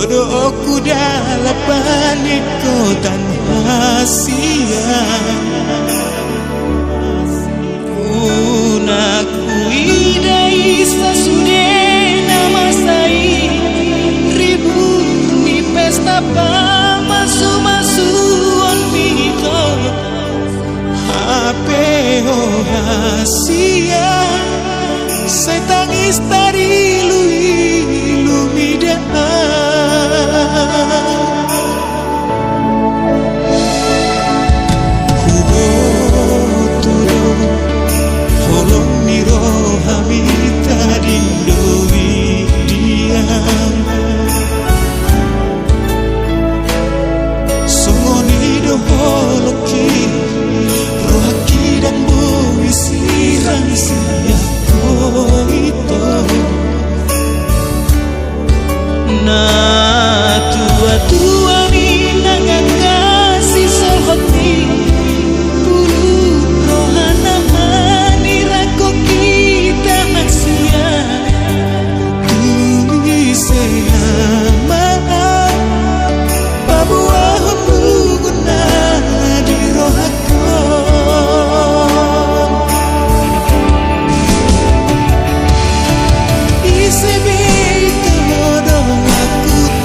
Jodohku dalam panik kau tanpa siang. Aku idai sasudena masai ribu ni pesta pa masu-masuan mito HP rahasia saya tangis dari ilu na tua-tua ni nangakasih sohoti puru rohana manira ko kita manusia tuise nama pabuah guna di rohako ise aku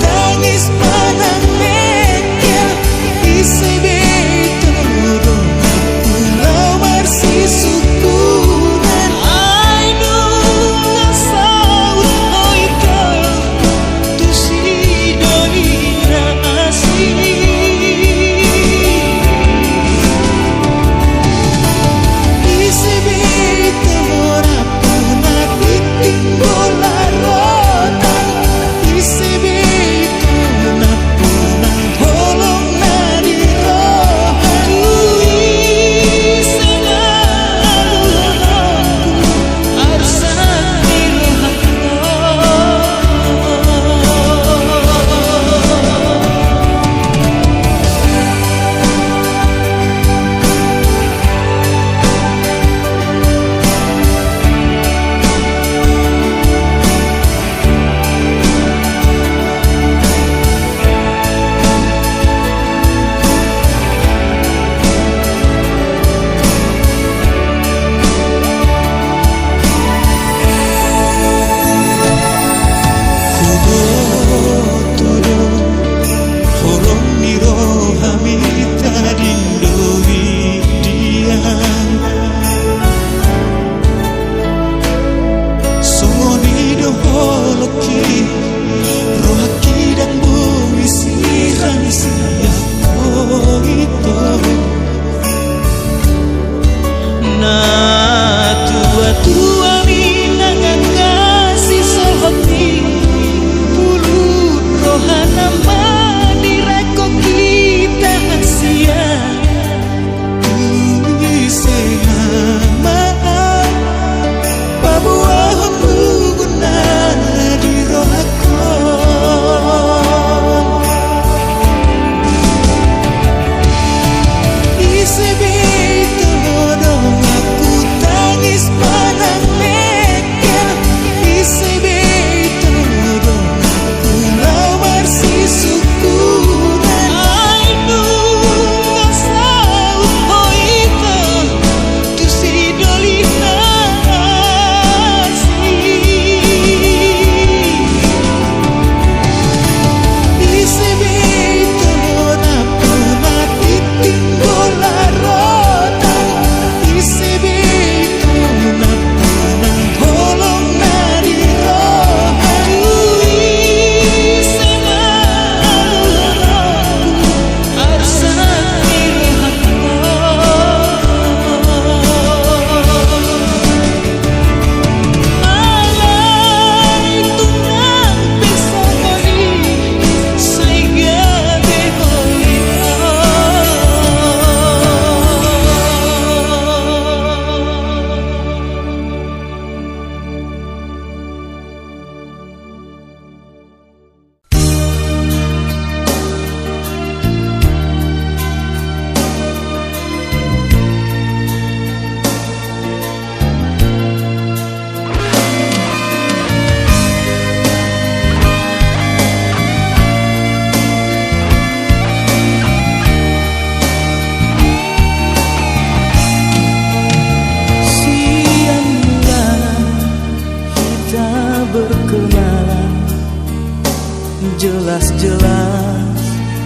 jelas-jelas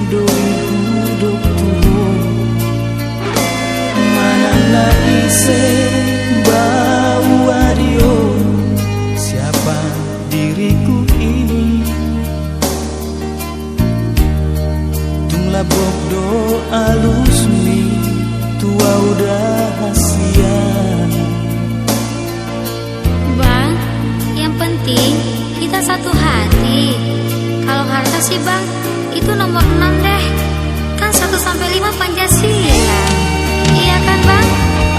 doi huduk tuh mana na ise bau adio siapa diriku ini tunglah bokdo alus mi tua udah hasia. Bang, yang penting kita satu hati. Kalau harta sih bang, itu nomor 6 deh. Kan 1 sampai 5 Pancasila. Iya kan bang?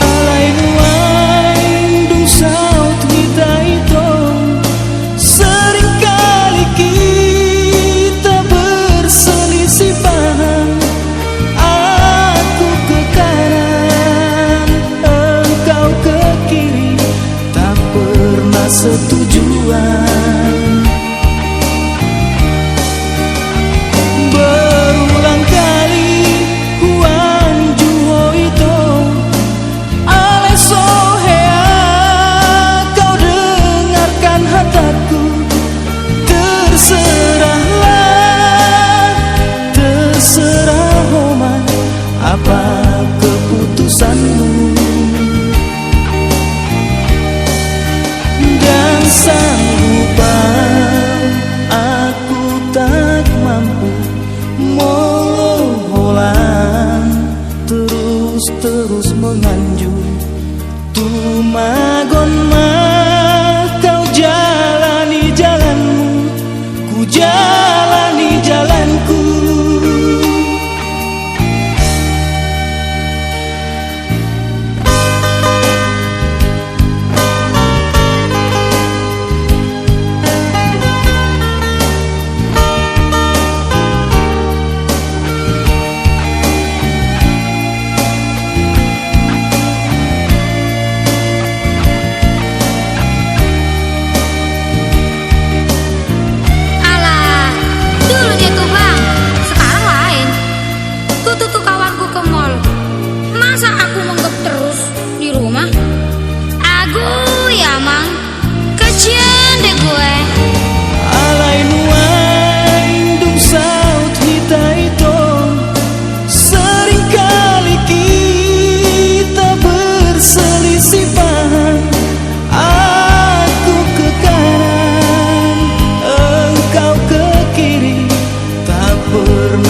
Alai nuai dung saut kita itu seringkali kita berselisih paham. Aku ke kanan, engkau ke kiri, tak pernah setujuan. Berulang kali huang juho itu ale sohea kau dengarkan hataku. Terserah Homa apa keputusanmu. Dan sanggup aku tak mampu moloholan terus menganjur tumagon mah kau jalani jalanmu, ku jalani jalanku.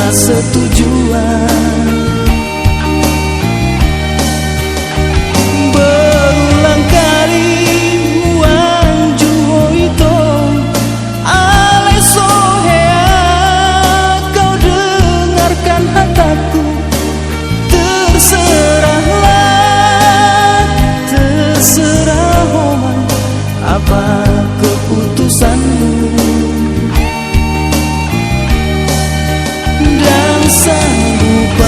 Setujuan. Berulang kali huang juho itu ale sohea kau dengarkan hataku. Terserah Homa apa keputusanmu. Sanggup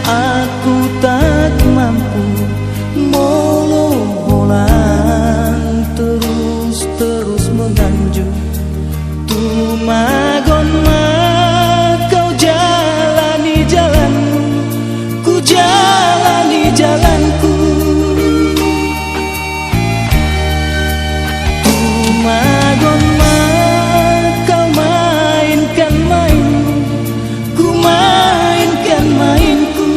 aku tak mampu moloholan terus menganjur tumagon mah kau jalani jalanmu, ku jalani jalanku. Tumagon mah kau mainkan mainmu, mainkan mainku.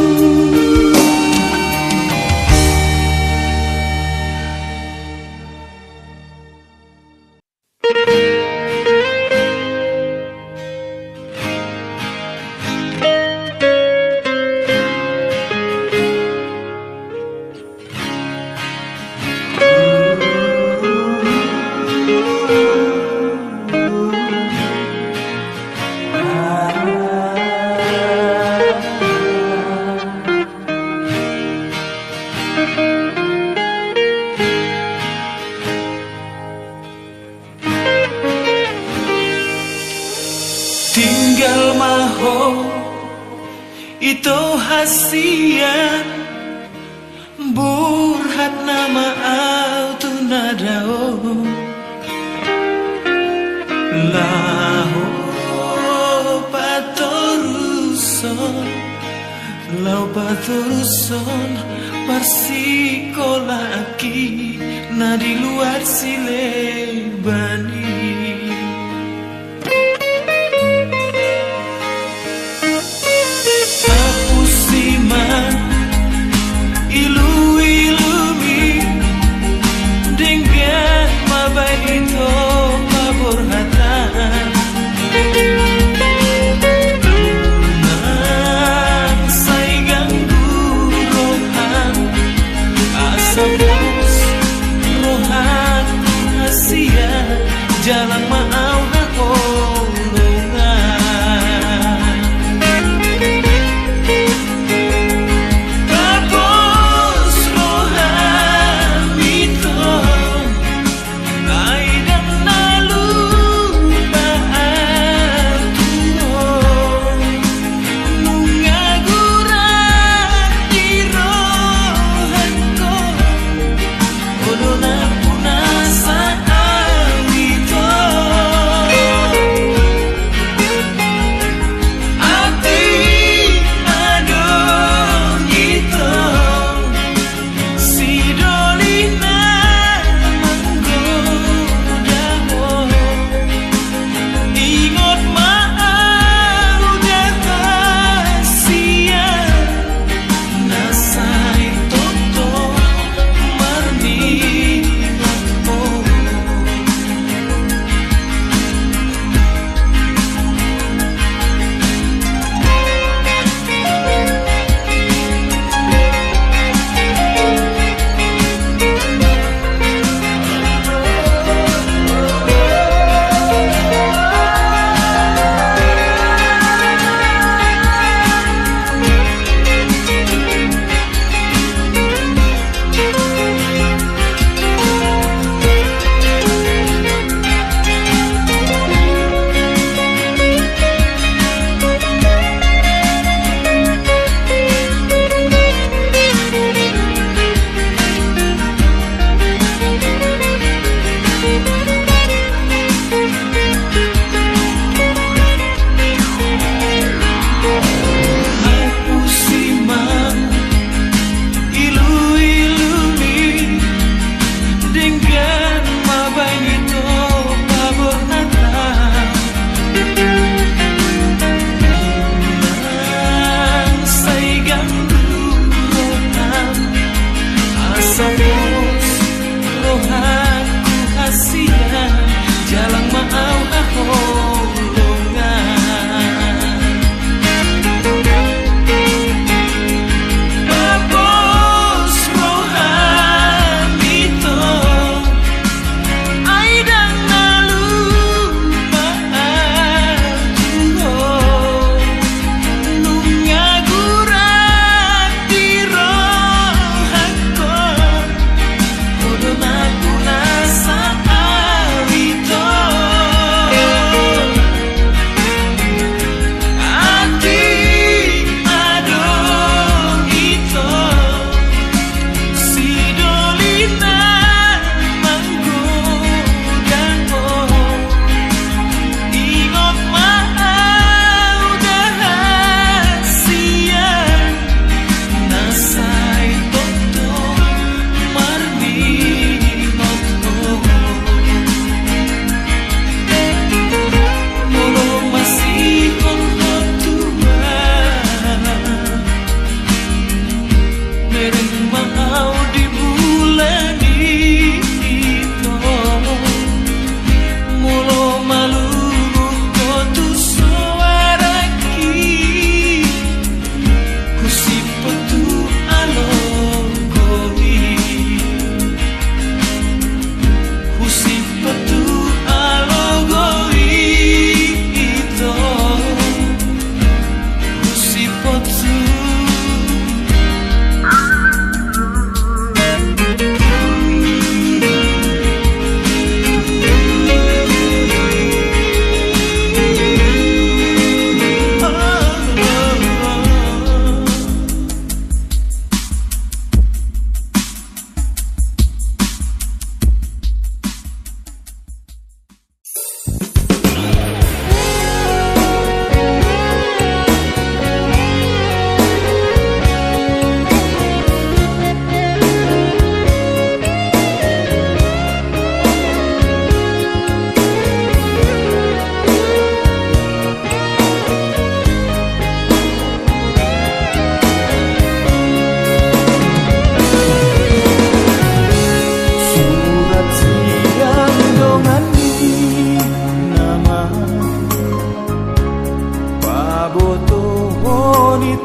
Tinggal maho itu hasian burhat nama autu nadao laho patoruson lau patoruson parsikolaki na di luar silebani.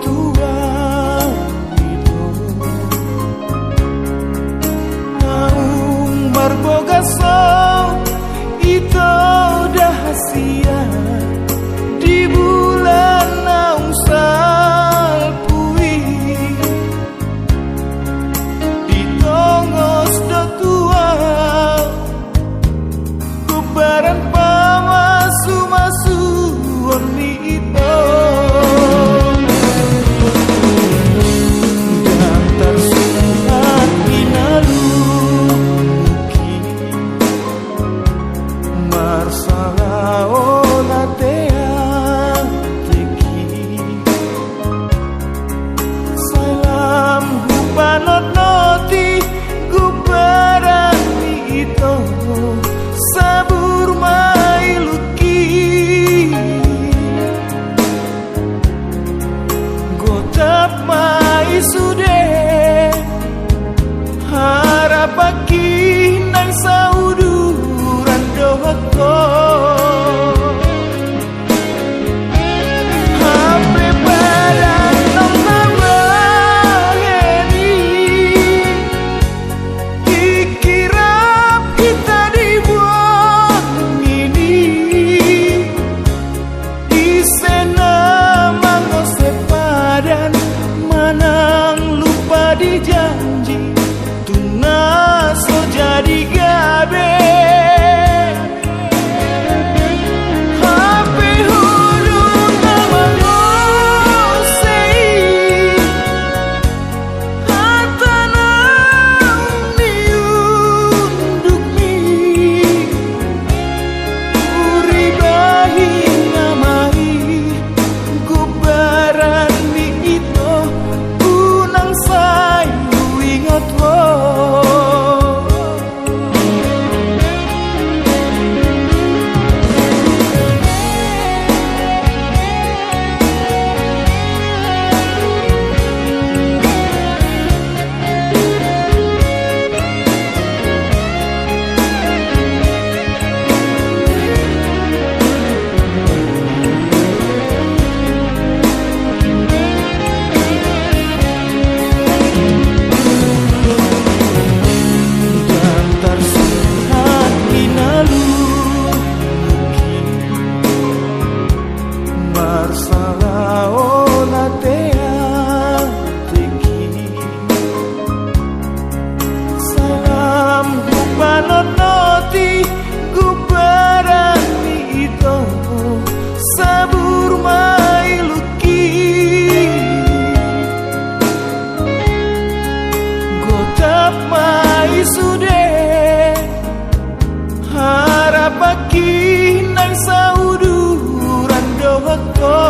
tua itu naung marboga so itu dahasia di bulan naung salpui di tongos do tua kubaran pamasu-masu warni itu dan tersurat inalu mungkin marsala olatea teki salam hupanot noti gubarani itu sabur mailuki gotap mai sude harapaki nang sauduran dohako hape badan nang nabaheni dikirap kita dibuat ini di sena mangose padan manang lupa di janji tuna so jadi gabe hape hulu nama ngosei hatana niunduk mi uribahi ngamai gubaran mi itu unang sayu ingat wo dan tersurat inalu mungkin marsala olatea teki salam hupanot noti gubarani itu sabur mailuki gotap mai sude harapaki nang sauduran dohako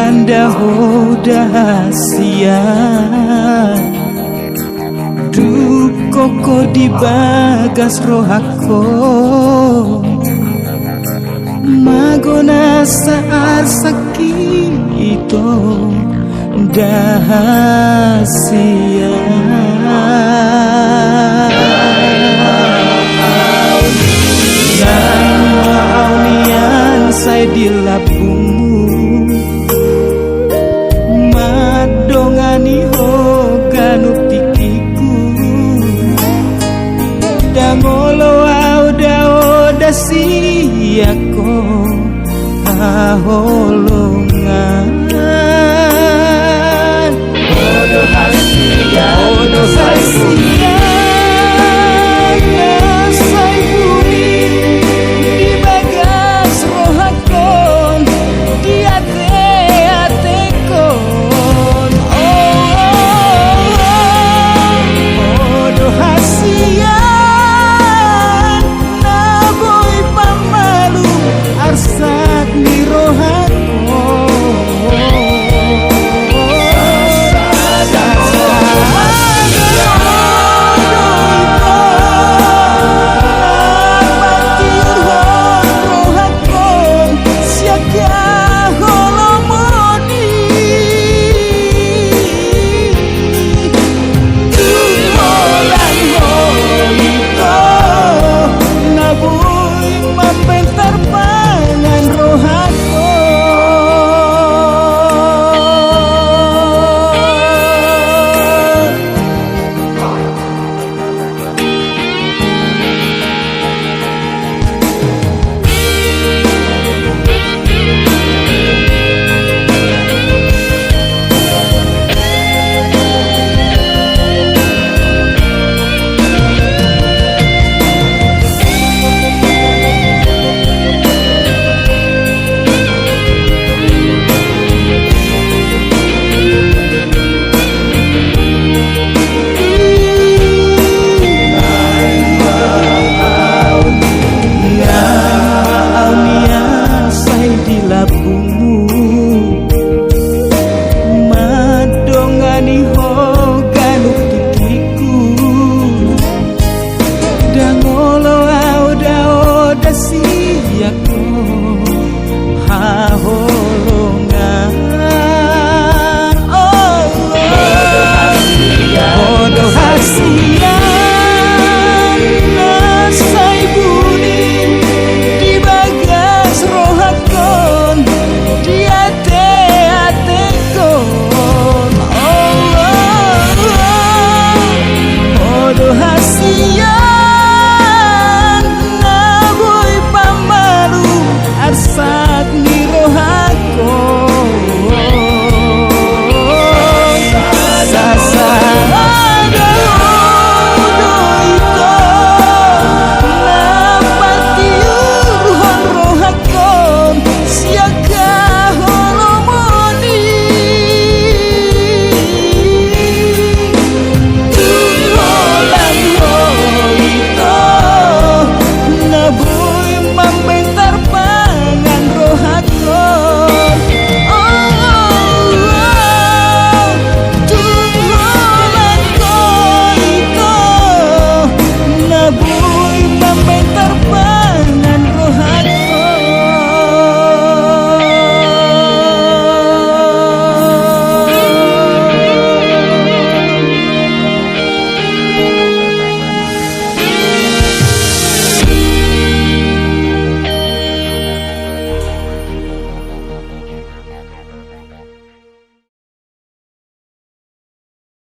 daho dahasia du koko di bagas rohako magona saat sakito dahasia saya di labungmu madongani hoganu pikiku dangolo auda oda siako aholongan odo hasia